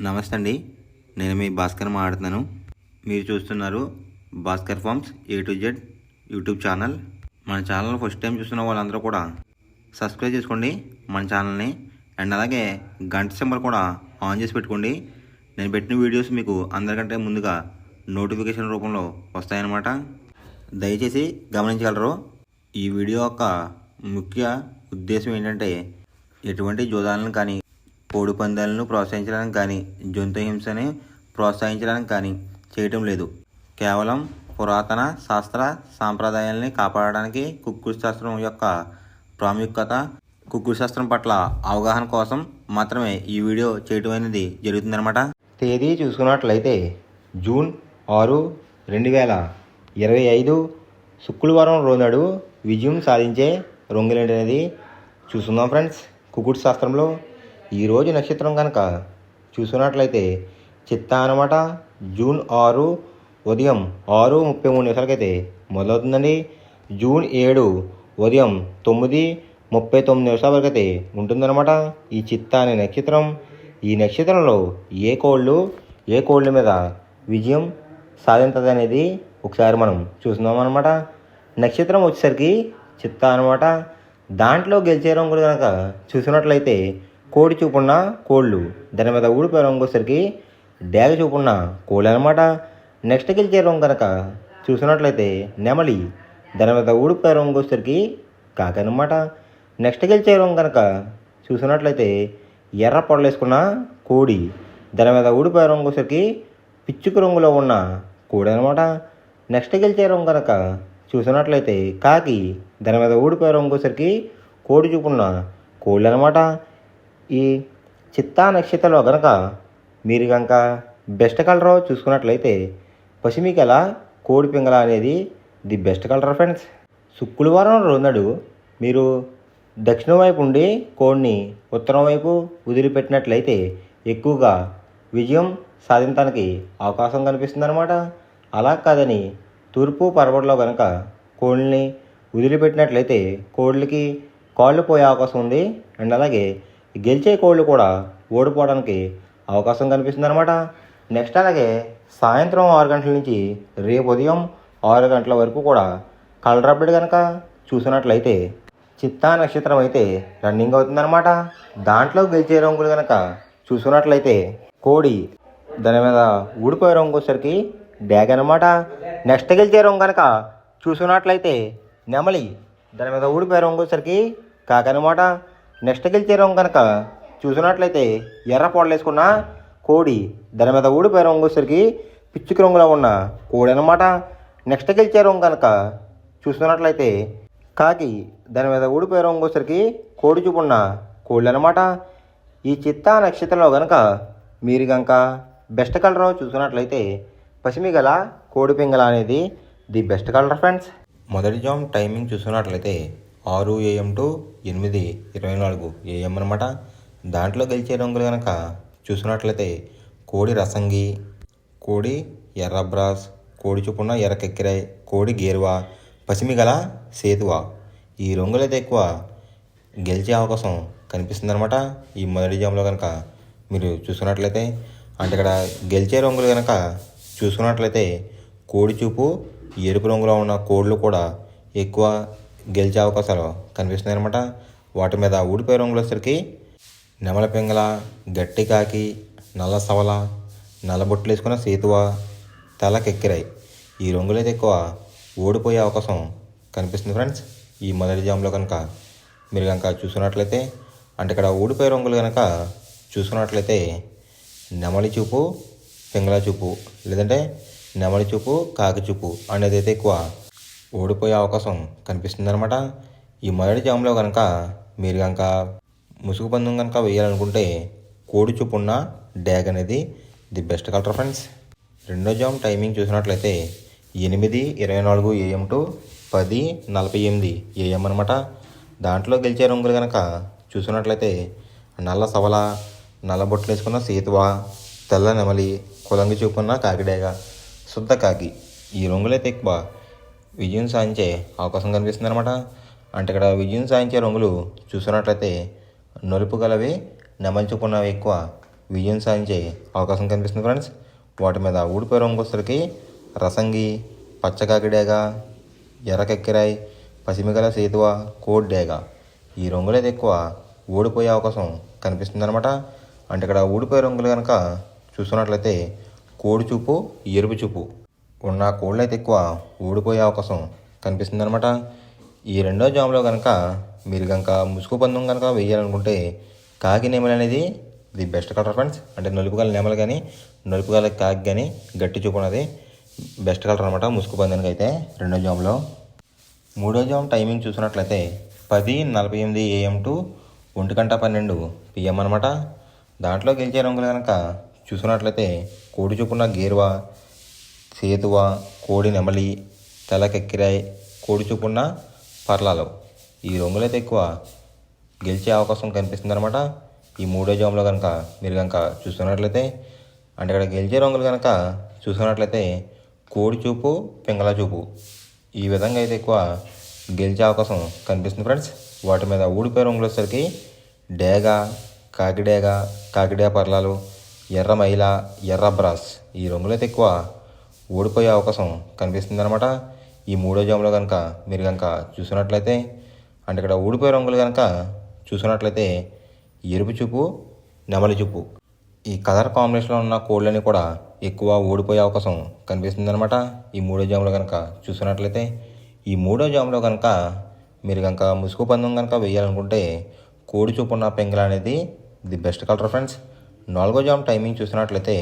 నమస్తే అండి. నేను మీ భాస్కర్ మాట్లాడుతున్నాను. మీరు చూస్తున్నారు Bhaskar farms A to Z YouTube channel. మన ఛానల్ ఫస్ట్ టైం చూస్తున్న వాళ్ళందరూ కూడా సబ్స్క్రైబ్ చేసుకోండి మన ఛానల్ని. అండ్ అలాగే గంట సింబల్ కూడా ఆన్ చేసి పెట్టుకోండి. నేను పెట్టిన వీడియోస్ మీకు అందరికంటే ముందుగా నోటిఫికేషన్ రూపంలో వస్తాయన్నమాట. దయచేసి గమనించగలరు. ఈ వీడియో యొక్క ముఖ్య ఉద్దేశం ఏంటంటే ఎటువంటి జోదాలను కానీ కోడి పందాలను ప్రోత్సహించడానికి కానీ జంతు హింసని ప్రోత్సహించడానికి కానీ చేయటం లేదు. కేవలం పురాతన శాస్త్ర సాంప్రదాయాల్ని కాపాడడానికి కుక్కుడు శాస్త్రం యొక్క ప్రాముఖ్యత, కుక్కుడు శాస్త్రం పట్ల అవగాహన కోసం మాత్రమే ఈ వీడియో చేయటం అనేది జరుగుతుందన్నమాట. తేదీ చూసుకున్నట్లయితే జూన్ 6, 2025 శుక్రవారం రోజునాడు విజయం సాధించే రొంగులేంటి అనేది చూస్తున్నాం ఫ్రెండ్స్. కుక్కుడు శాస్త్రంలో ఈరోజు నక్షత్రం కనుక చూసుకున్నట్లయితే చిత్తా అనమాట. జూన్ 6 ఉదయం 6:33 మొదలవుతుందండి. జూన్ 7 ఉదయం 9:39 వరకు అయితే ఉంటుందన్నమాట ఈ చిత్తా అనే నక్షత్రం. ఈ నక్షత్రంలో ఏ కోళ్ళ మీద విజయం సాధించదు అనేది ఒకసారి మనం చూస్తున్నాం అనమాట. నక్షత్రం వచ్చేసరికి చిత్తా అనమాట. దాంట్లో గెలిచే రంగులు కనుక చూసినట్లయితే కోడి చూపున్న కోళ్ళు, దాని మీద ఊడిపోయే రంగు వచ్చేసరికి డేగ చూపున్న కోళ్ళు అనమాట. నెక్స్ట్ గెలిచే రంగు కనుక చూసినట్లయితే నెమలి, దాని మీద ఊడిపోయే రంగు వచ్చేసరికి కాకి అనమాట. నెక్స్ట్ గెలిచే రంగు కనుక చూసినట్లయితే ఎర్ర పొడలేసుకున్న కోడి, దాని మీద ఊడిపోయే రంగు వచ్చేసరికి పిచ్చుకు రంగులో ఉన్న కోడి అనమాట. నెక్స్ట్ గెలిచే రంగు కనుక చూసినట్లయితే కాకి, దాని మీద ఊడిపోయే రంగు వచ్చేసరికి కోడి చూపున్న కోళ్ళు అనమాట. ఈ చిత్తా నక్షత్రంలో కనుక మీరు కనుక బెస్ట్ కలర్ చూసుకున్నట్లయితే పసిమికల కోడి పింగళ అనేది ది బెస్ట్ కలర్ ఫ్రెండ్స్. శుక్రవారం రోజునాడు మీరు దక్షిణం వైపు ఉండి కోడిని ఉత్తరం వైపు వదిలిపెట్టినట్లయితే ఎక్కువగా విజయం సాధించడానికి అవకాశం కనిపిస్తుంది అనమాట. అలా కాదని తూర్పు పరవడిలో కనుక కోళ్ళని వదిలిపెట్టినట్లయితే కోళ్ళకి కాళ్ళు పోయే అవకాశం ఉంది. అండ్ అలాగే గెలిచే కోళ్ళు కూడా ఓడిపోవడానికి అవకాశం కనిపిస్తుంది అనమాట. నెక్స్ట్ అలాగే సాయంత్రం 6 గంటల నుంచి రేపు ఉదయం 6 గంటల వరకు కూడా కలర్ అప్డేట్ కనుక చూసినట్లయితే చిత్తా నక్షత్రం అయితే రన్నింగ్ అవుతుందన్నమాట. దాంట్లో గెలిచే రంగులు కనుక చూసుకున్నట్లయితే కోడి, దాని మీద ఊడిపోయే రంగు వచ్చేసరికి డ్యాగ్ అనమాట. నెక్స్ట్ గెలిచే రంగు కనుక చూసుకున్నట్లయితే నెమలి, దాని మీద ఊడిపోయే రంగు వచ్చేసరికి కాకి అనమాట. నెక్స్ట్ గెలిచే రంగు కనుక చూసినట్లయితే ఎర్ర పొడలేసుకున్న కోడి, దాని మీద ఊడిపోయే రంగు వచ్చేసరికి పిచ్చుకు రంగులో ఉన్న కోడి అనమాట. నెక్స్ట్ గెలిచే రంగు కనుక చూసుకున్నట్లయితే కాకి, దాని మీద ఊడిపోయే రంగు వచ్చేసరికి కోడి చూపున్న కోళ్ళు అనమాట. ఈ చిత్తా నక్షత్రంలో కనుక మీరు కనుక బెస్ట్ కలర్ చూసుకున్నట్లయితే పసిమిగల కోడి పింగళ అనేది ది బెస్ట్ కలర్ ఫ్రెండ్స్. మొదటి జామ్ టైమింగ్ చూసుకున్నట్లయితే 6 AM to 8:24 AM అనమాట. దాంట్లో గెలిచే రంగులు కనుక చూసుకున్నట్లయితే కోడి రసంగి, కోడి ఎర్ర బ్రాస్, కోడి చూపున్న ఎర్ర కెక్కిరాయ్, కోడి గేరువా, పసిమిగల సేతువ. ఈ రంగులైతే ఎక్కువ గెలిచే అవకాశం కనిపిస్తుంది అనమాట ఈ మొదటి జామ్లో కనుక మీరు చూసుకున్నట్లయితే. అంటే ఇక్కడ గెలిచే రంగులు కనుక చూసుకున్నట్లయితే కోడి చూపు ఎరుపు రంగులో ఉన్న కోళ్ళు కూడా ఎక్కువ గెలిచే అవకాశాలు కనిపిస్తున్నాయి అనమాట. వాటి మీద ఊడిపోయే రంగులు వచ్చేసరికి నెమల పింగళ, గట్టి కాకి, నల్ల సవల, నల్లబొట్లు వేసుకున్న సేతువ, తెల్ల కెక్కిరాయి. ఈ రంగులైతే ఎక్కువ ఓడిపోయే అవకాశం కనిపిస్తుంది ఫ్రెండ్స్ ఈ మొదటి జామ్లో కనుక మీరు కనుక చూసుకున్నట్లయితే. అంటే ఇక్కడ ఊడిపోయే రంగులు కనుక చూసుకున్నట్లయితే నెమలి చూపు, పింగళ చూపు, లేదంటే నెమలి చూపు, కాకి చూపు అనేది అయితే ఎక్కువ ఓడిపోయే అవకాశం కనిపిస్తుంది అనమాట. ఈ మొదటి జామ్లో కనుక మీరు కనుక ముసుగు పందెం కనుక వేయాలనుకుంటే కోడి చూపు ఉన్న డ్యాగ్ అనేది ది బెస్ట్ కలర్ ఫ్రెండ్స్. రెండో జామ్ టైమింగ్ చూసినట్లయితే 8:24 AM to 10:48 AM అనమాట. దాంట్లో గెలిచే రంగులు కనుక చూసినట్లయితే నల్ల సవల, నల్ల బొట్లు వేసుకున్న సేతువ, తెల్ల నెమలి, కులంగి చూపున్న కాకిడేగ, శుద్ధ కాకి. ఈ రంగులైతే ఎక్కువ విజయం సాధించే అవకాశం కనిపిస్తుంది అనమాట. అంటే ఇక్కడ విజయం సాధించే రంగులు చూసినట్లయితే నలుపు గలవి, నెమలి చూపున్నవి ఎక్కువ విజయం సాధించే అవకాశం కనిపిస్తుంది ఫ్రెండ్స్. వాటి మీద ఊడిపోయే రంగు వచ్చేసరికి రసంగి, పచ్చకాకిడేగ, ఎర్రకెక్కిరాయి, పసిమిగల సేతువ, కోడ్ డేగ. ఈ రంగులు అయితే ఎక్కువ ఓడిపోయే అవకాశం కనిపిస్తుంది అనమాట. అంటే ఇక్కడ ఊడిపోయే రంగులు కనుక చూసుకున్నట్లయితే కోడి చూపు, ఎరుపు చూపు ఉన్న కోళ్ళు అయితే ఎక్కువ ఓడిపోయే అవకాశం కనిపిస్తుంది అనమాట. ఈ రెండో జామ్లో కనుక మీరు కనుక ముసుగు పందెం కనుక వేయాలనుకుంటే కాకి నెమలి అనేది ది బెస్ట్ కలర్ ఫ్రెండ్స్. అంటే నలుపు గల నెమలు కానీ నలుపు గల కాకి కానీ గట్టి చూపు అనేది బెస్ట్ కలర్ అనమాట ముసుగు పందానికి అయితే రెండో జామ్లో. మూడో జామ్ టైమింగ్ చూసినట్లయితే 10:48 AM టు 1:12 PM అనమాట. దాంట్లో గెలిచే రంగులు కనుక చూసుకున్నట్లయితే కోడి చూపున్న గేరువ, సేతువ, కోడి నెమలి, తెల్లకెక్కిరాయి, కోడి చూపున్న పర్లాలు. ఈ రంగులైతే ఎక్కువ గెలిచే అవకాశం కనిపిస్తుంది అనమాట. ఈ మూడో జామ్లో కనుక మీరు కనుక చూసుకున్నట్లయితే అంటే ఇక్కడ గెలిచే రంగులు కనుక చూసుకున్నట్లయితే కోడి చూపు, పింగళ చూపు ఈ విధంగా అయితే ఎక్కువ గెలిచే అవకాశం కనిపిస్తుంది ఫ్రెండ్స్. వాటి మీద ఊడిపోయే రంగులు వచ్చేసరికి డేగ, కాకిడేగ, కాకిడే పర్లాలు, ఎర్ర మైల, ఎర్ర బ్రాస్. ఈ రంగులు అయితే ఎక్కువ ఓడిపోయే అవకాశం కనిపిస్తుంది అనమాట. ఈ మూడో జామ్లో కనుక మీరు కనుక చూసినట్లయితే అంటే ఇక్కడ ఊడిపోయే రంగులు కనుక చూసినట్లయితే ఎరుపు చూపు, నెమలి చూపు ఈ కలర్ కాంబినేషన్లో ఉన్న కోళ్ళని కూడా ఎక్కువ ఓడిపోయే అవకాశం కనిపిస్తుంది అనమాట. ఈ మూడో జామ్లో కనుక చూసినట్లయితే ఈ మూడో జామ్లో కనుక మీరు కనుక ముసుగు పందెం కనుక వేయాలనుకుంటే కోడి చూపు ఉన్న పెంగళ అనేది ది బెస్ట్ కలర్ ఫ్రెండ్స్. నాలుగో జామ్ టైమింగ్ చూసినట్లయితే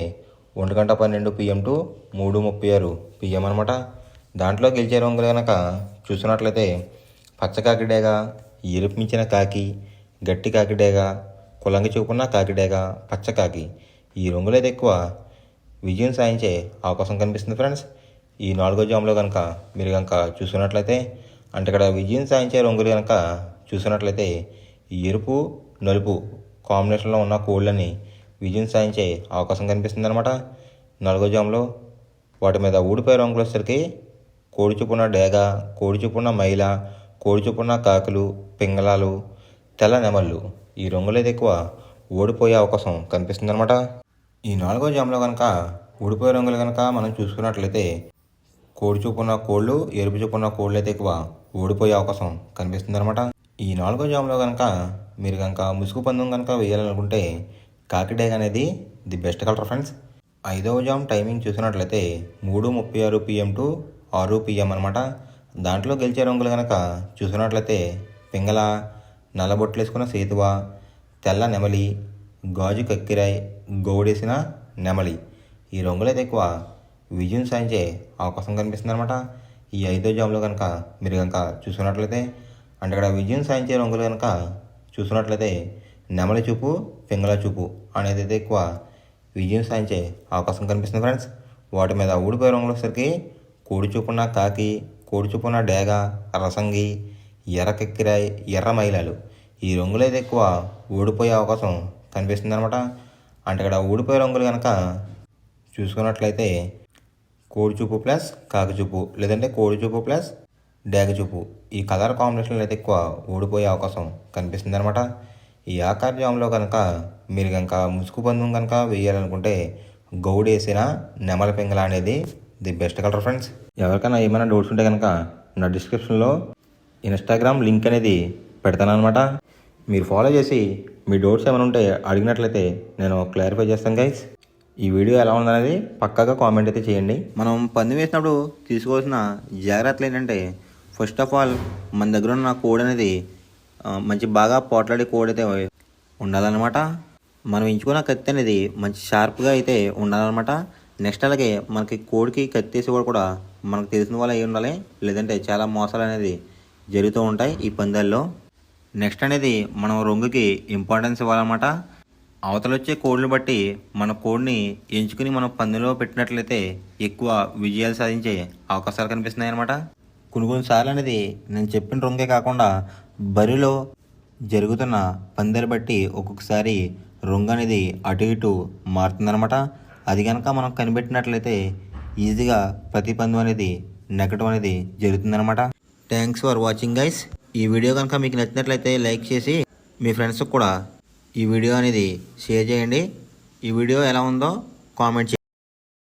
1:12 PM టు 3:36 PM అనమాట. దాంట్లో గెలిచే రంగులు కనుక చూసినట్లయితే పచ్చకాకిడేగ, ఎరుపు మించిన కాకి, గట్టి కాకిడేగ, కులంగి చూపున్న కాకిడేగ, పచ్చకాకి. ఈ రంగులైతే ఎక్కువ విజయం సాధించే అవకాశం కనిపిస్తుంది ఫ్రెండ్స్. ఈ నాలుగో జామ్లో కనుక మీరు కనుక చూసుకున్నట్లయితే అంటే ఇక్కడ విజయం సాధించే రంగులు కనుక చూసినట్లయితే ఎరుపు, నలుపు కాంబినేషన్లో ఉన్న కోళ్ళని విజయం సాధించే అవకాశం కనిపిస్తుంది అనమాట. నాలుగో జామ్లో వాటి మీద ఊడిపోయే రంగులు వచ్చేసరికి కోడి చూపున్న డేగ, కోడి చూపున్న మైల, కోడి చూపున్న కాకులు, పింగళాలు, తెల్ల నెమళ్ళు. ఈ రంగులైతే ఎక్కువ ఓడిపోయే అవకాశం కనిపిస్తుంది అనమాట. ఈ నాలుగో జామ్లో కనుక ఊడిపోయే రంగులు కనుక మనం చూసుకున్నట్లయితే కోడి చూపున్న కోళ్ళు, ఎరుపు చూపున్న కోళ్ళు అయితే ఎక్కువ ఓడిపోయే అవకాశం కనిపిస్తుంది అనమాట. ఈ నాలుగో జామ్లో కనుక మీరు కనుక ముసుగు పందెం కనుక వేయాలనుకుంటే కాకిడేగ అనేది ది బెస్ట్ కలర్ ఫ్రెండ్స్. ఐదవ జామ్ టైమింగ్ చూసినట్లయితే 3:36 PM టు 6 PM అనమాట. దాంట్లో గెలిచే రంగులు కనుక చూసినట్లయితే పింగళ, నల్లబొట్లు వేసుకున్న సేతువ, తెల్ల నెమలి, గాజు కక్కిరాయి, గౌడేసిన నెమలి. ఈ రంగులైతే ఎక్కువ విజయం సాధించే అవకాశం కనిపిస్తుంది అనమాట. ఈ ఐదో జామ్లో కనుక మీరు కనుక చూసుకున్నట్లయితే అంటే ఇక్కడ విజయం సాధించే రంగులు కనుక చూసుకున్నట్లయితే నెమలి చూపు, పింగళ చూపు అనేది అయితే ఎక్కువ విజయం సాధించే అవకాశం కనిపిస్తుంది ఫ్రెండ్స్. వాటి మీద ఊడిపోయే రంగులు వచ్చేసరికి కోడి చూపున్న కాకి, కోడి చూపున్న డేగ, రసంగి, ఎర్రకెక్కిరాయి, ఎర్ర మైలాలు. ఈ రంగులు అయితే ఎక్కువ ఓడిపోయే అవకాశం కనిపిస్తుంది అనమాట. అంటే ఇక్కడ ఊడిపోయే రంగులు కనుక చూసుకున్నట్లయితే కోడి చూపు ప్లస్ కాకి చూపు లేదంటే కోడి చూపు ప్లస్ డేగ చూపు ఈ కలర్ కాంబినేషన్లో అయితే ఎక్కువ ఓడిపోయే అవకాశం కనిపిస్తుంది అనమాట. ఈ ఆకార జామ్లో కనుక మీరు కనుక ముసుగు పందెం కనుక వేయాలనుకుంటే గౌడేసిన నెమల పింగళ అనేది ది బెస్ట్ కలర్ ఫ్రెండ్స్. ఎవరికైనా ఏమైనా డౌట్స్ ఉంటే కనుక నా డిస్క్రిప్షన్లో ఇన్స్టాగ్రామ్ లింక్ అనేది పెడతాను అనమాట. మీరు ఫాలో చేసి మీ డౌట్స్ ఏమైనా ఉంటే అడిగినట్లయితే నేను క్లారిఫై చేస్తాను గైస్. ఈ వీడియో ఎలా ఉందనేది పక్కాగా కామెంట్ అయితే చేయండి. మనం పందెం వేసినప్పుడు తీసుకోవాల్సిన జాగ్రత్తలు ఏంటంటే ఫస్ట్ ఆఫ్ ఆల్ మన దగ్గర ఉన్న కోడ్ అనేది మంచి బాగా పోట్లాడే కోడ్ అయితే ఉండాలన్నమాట. మనం ఎంచుకున్న కత్తి అనేది మంచి షార్ప్గా అయితే ఉండాలన్నమాట. నెక్స్ట్ అలాగే మనకి కోడికి కత్తి వేసి కూడా మనకు తెలిసిన వాళ్ళు అయి ఉండాలి, లేదంటే చాలా మోసాలు అనేది జరుగుతూ ఉంటాయి ఈ పందాల్లో. నెక్స్ట్ అనేది మనం రంగుకి ఇంపార్టెన్స్ ఇవ్వాలన్నమాట. అవతల వచ్చే కోడ్ని బట్టి మన కోడ్ని ఎంచుకుని మనం పందెంలో పెట్టినట్లయితే ఎక్కువ విజయాలు సాధించే అవకాశాలు కనిపిస్తున్నాయి అన్నమాట. కొన్నిసార్లు అనేది నేను చెప్పిన రంగే కాకుండా బరిలో జరుగుతున్న పందెలు బట్టి ఒక్కొక్కసారి రంగు అనేది అటు ఇటు మారుతుందన్నమాట. అది కనుక మనం కనిపెట్టినట్లయితే ఈజీగా ప్రతి పందెం అనేది నెగ్గడం అనేది జరుగుతుందన్నమాట. Thanks for watching guys. ఈ వీడియో కనుక మీకు నచ్చినట్లయితే లైక్ చేసి మీ ఫ్రెండ్స్కి కూడా ఈ వీడియో అనేది షేర్ చేయండి. ఈ వీడియో ఎలా ఉందో కామెంట్ చేయండి.